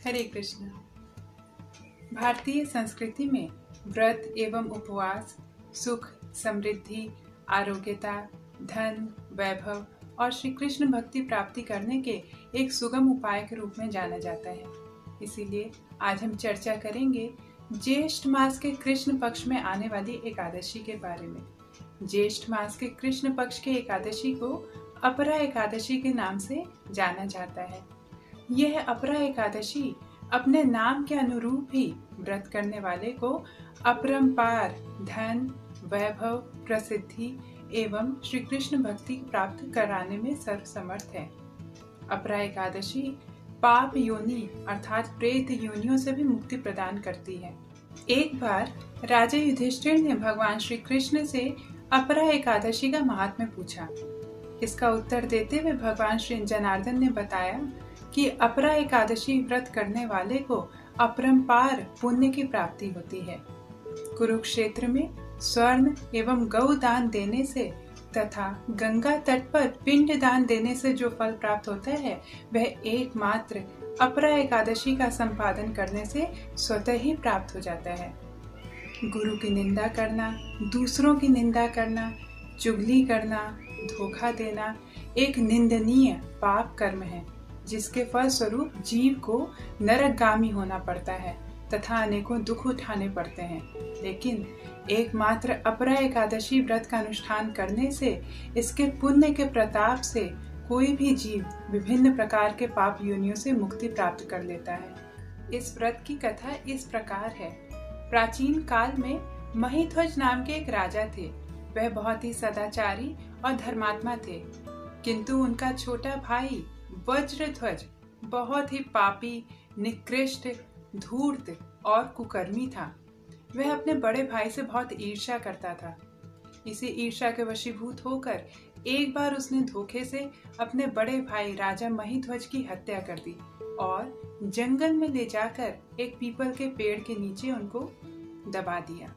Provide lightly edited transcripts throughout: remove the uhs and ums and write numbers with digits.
हरे कृष्ण। भारतीय संस्कृति में व्रत एवं उपवास सुख, समृद्धि, आरोग्यता, धन, वैभव और श्री कृष्ण भक्ति प्राप्ति करने के एक सुगम उपाय के रूप में जाना जाता है। इसीलिए आज हम चर्चा करेंगे ज्येष्ठ मास के कृष्ण पक्ष में आने वाली एकादशी के बारे में। ज्येष्ठ मास के कृष्ण पक्ष के एकादशी को अपरा एकादशी के नाम से जाना जाता है। यह अपरा एकादशी अपने नाम के अनुरूप ही व्रत करने वाले को अपरंपार धन, वैभव, प्रसिद्धि एवं श्री कृष्ण भक्ति प्राप्त कराने में सर्वसमर्थ है। अपरा एकादशी पाप योनि अर्थात प्रेत योनियों से भी मुक्ति प्रदान करती है। एक बार राजा युधिष्ठिर ने भगवान श्री कृष्ण से अपरा एकादशी का महात्म्य पूछा। इसका उत्तर देते हुए भगवान श्री जनार्दन ने बताया कि अपरा एकादशी व्रत करने वाले को अपरंपार पुण्य की प्राप्ति होती है। कुरुक्षेत्र में स्वर्ण एवं गौ दान देने से तथा गंगा तट पर पिंड दान देने से जो फल प्राप्त होता है वह एकमात्र अपरा एकादशी का संपादन करने से स्वतः ही प्राप्त हो जाता है। गुरु की निंदा करना, दूसरों की निंदा करना, चुगली करना, धोखा देना एक निंदनीय पाप कर्म है, जिसके फल स्वरूप जीव को नरकगामी होना पड़ता है तथा अनेकों दुख उठाने पड़ते हैं। लेकिन एकमात्र अपरा एकादशी व्रत का अनुष्ठान करने से, इसके पुण्य के प्रताप से कोई भी जीव विभिन्न प्रकार के पाप योनियों से मुक्ति प्राप्त कर लेता है। इस व्रत की कथा इस प्रकार है। प्राचीन काल में महिध्वज नाम के एक राजा थे। वह बहुत ही सदाचारी और धर्मात्मा थे, किंतु उनका छोटा भाई वज्रध्वज बहुत ही पापी, निकृष्ट, धूर्त और कुकर्मी था। वह अपने बड़े भाई से बहुत ईर्ष्या करता था। इसी ईर्ष्या के वशीभूत होकर एक बार उसने धोखे से अपने बड़े भाई राजा महिध्वज की हत्या कर दी और जंगल में ले जाकर एक पीपल के पेड़ के नीचे उनको दबा दिया।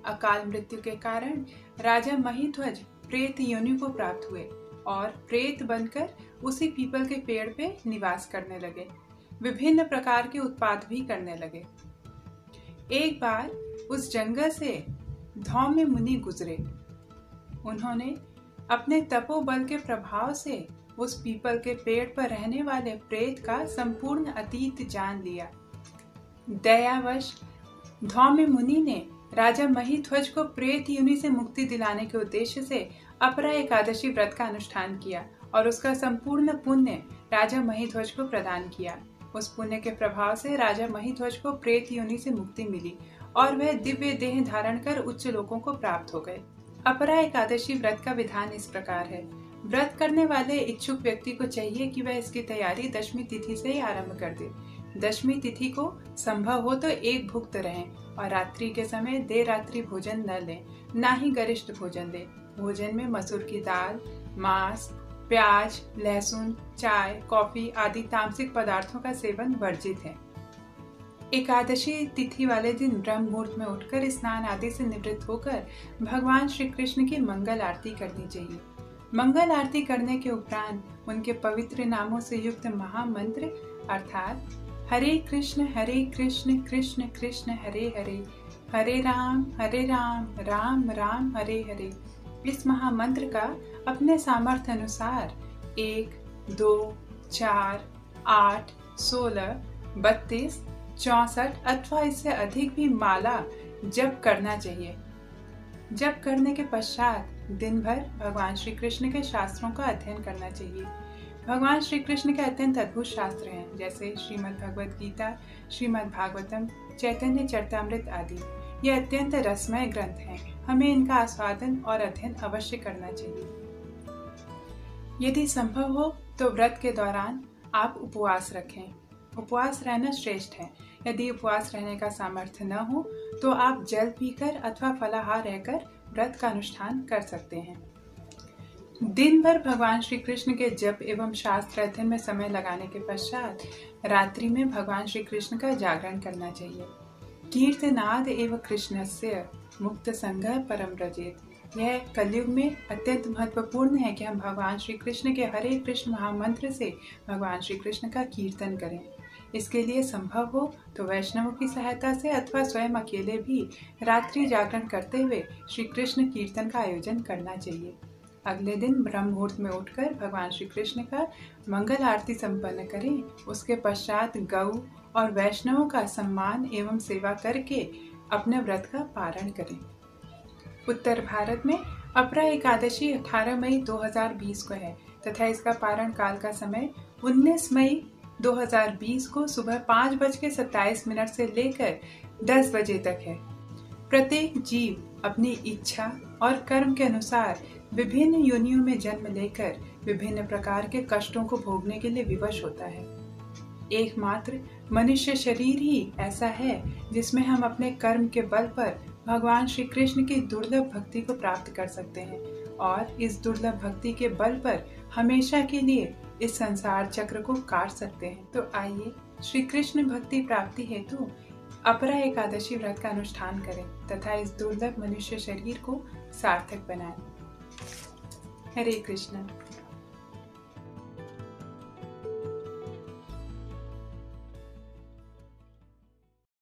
अकाल मृत्यु के कारण राजा महिध्वज प्रेत योनि को प्राप्त हुए और प्रेत बनकर उसी पीपल के पेड़ पे निवास करने लगे। विभिन्न प्रकार के उत्पात भी करने लगे। एक बार उस जंगल से धौम्य मुनि गुजरे। उन्होंने अपने तपोबल के प्रभाव से उस पीपल के पेड़ पर रहने वाले प्रेत का संपूर्ण अतीत जान लिया। दयावश धौम्य मुनि ने राजा महिध्वज को प्रेत योनि से मुक्ति दिलाने के उद्देश्य से अपरा एकादशी व्रत का अनुष्ठान किया और उसका संपूर्ण पुण्य राजा महिध्वज को प्रदान किया। उस पुण्य के प्रभाव से राजा महिध्वज को प्रेत योनि से मुक्ति मिली और वह दिव्य देह धारण कर उच्च लोकों को प्राप्त हो गए। अपरा एकादशी व्रत का विधान इस प्रकार है। व्रत करने वाले इच्छुक व्यक्ति को चाहिए कि वह इसकी तैयारी दशमी तिथि से ही आरंभ कर दे। दशमी तिथि को संभव हो तो एक भुक्त रहें और रात्रि के समय देर रात्रि भोजन न लें, ना ही गरिष्ठ भोजन लें। भोजन में मसूर की दाल, मांस, प्याज, लहसुन, चाय, कॉफी आदि तामसिक पदार्थों का सेवन वर्जित है। एकादशी तिथि वाले दिन ब्रह्म मुहूर्त में उठकर स्नान आदि से निवृत्त होकर भगवान श्री कृष्ण की मंगल आरती करनी चाहिए। मंगल आरती करने के उपरांत उनके पवित्र नामों से युक्त महामंत्र अर्थात हरे कृष्ण कृष्ण कृष्ण हरे हरे, हरे राम राम राम हरे हरे, इस महामंत्र का अपने सामर्थ्य अनुसार 1, 2, 4, 8, 16, 32, 64 अथवा इससे अधिक भी माला जप करना चाहिए। जप करने के पश्चात दिन भर भगवान श्री कृष्ण के शास्त्रों का अध्ययन करना चाहिए। भगवान श्री कृष्ण के अत्यंत अद्भुत शास्त्र हैं, जैसे श्रीमद् भगवद गीता, श्रीमद् भागवतम, चैतन्य चरितामृत आदि। ये अत्यंत रसमय ग्रंथ हैं। हमें इनका आस्वादन और अध्ययन अवश्य करना चाहिए। यदि संभव हो तो व्रत के दौरान आप उपवास रखें। उपवास रहना श्रेष्ठ है। यदि उपवास रहने का सामर्थ्य न हो तो आप जल पीकर अथवा फलाहार रहकर व्रत का अनुष्ठान कर सकते हैं। दिन भर भगवान श्री कृष्ण के जप एवं शास्त्र अध्ययन में समय लगाने के पश्चात रात्रि में भगवान श्री कृष्ण का जागरण करना चाहिए। कीर्तनाद एवं कृष्णस्य मुक्त संगः परम व्रजेत। यह कलयुग में अत्यंत महत्वपूर्ण है कि हम भगवान श्री कृष्ण के हरे कृष्ण महामंत्र से भगवान श्री कृष्ण का कीर्तन करें। इसके लिए संभव हो तो वैष्णवों की सहायता से अथवा स्वयं अकेले भी रात्रि जागरण करते हुए श्री कृष्ण कीर्तन का आयोजन करना चाहिए। अगले दिन ब्रह्म मुहूर्त में उठकर भगवान श्री कृष्ण का मंगल आरती संपन्न करें। उसके पश्चात गौ और वैष्णवों का सम्मान एवं सेवा करके अपने व्रत का पारण करें। उत्तर भारत में अपरा एकादशी 18 मई 2020 को है तथा इसका पारण काल का समय 19 मई 2020 को सुबह 5:27 से लेकर 10 बजे तक है। प्रत्येक जीव अपनी इच्छा और कर्म के अनुसार विभिन्न योनियों में जन्म लेकर विभिन्न प्रकार के कष्टों को भोगने के लिए विवश होता है। एकमात्र मनुष्य शरीर ही ऐसा है जिसमें हम अपने कर्म के बल पर भगवान श्री कृष्ण की दुर्लभ भक्ति को प्राप्त कर सकते हैं और इस दुर्लभ भक्ति के बल पर हमेशा के लिए इस संसार चक्र को काट सकते हैं। तो आइए श्री कृष्ण भक्ति प्राप्ति हेतु अपरा एकादशी व्रत का अनुष्ठान करें तथा इस दुर्लभ मनुष्य शरीर को सार्थक बनाएं। हरे कृष्ण।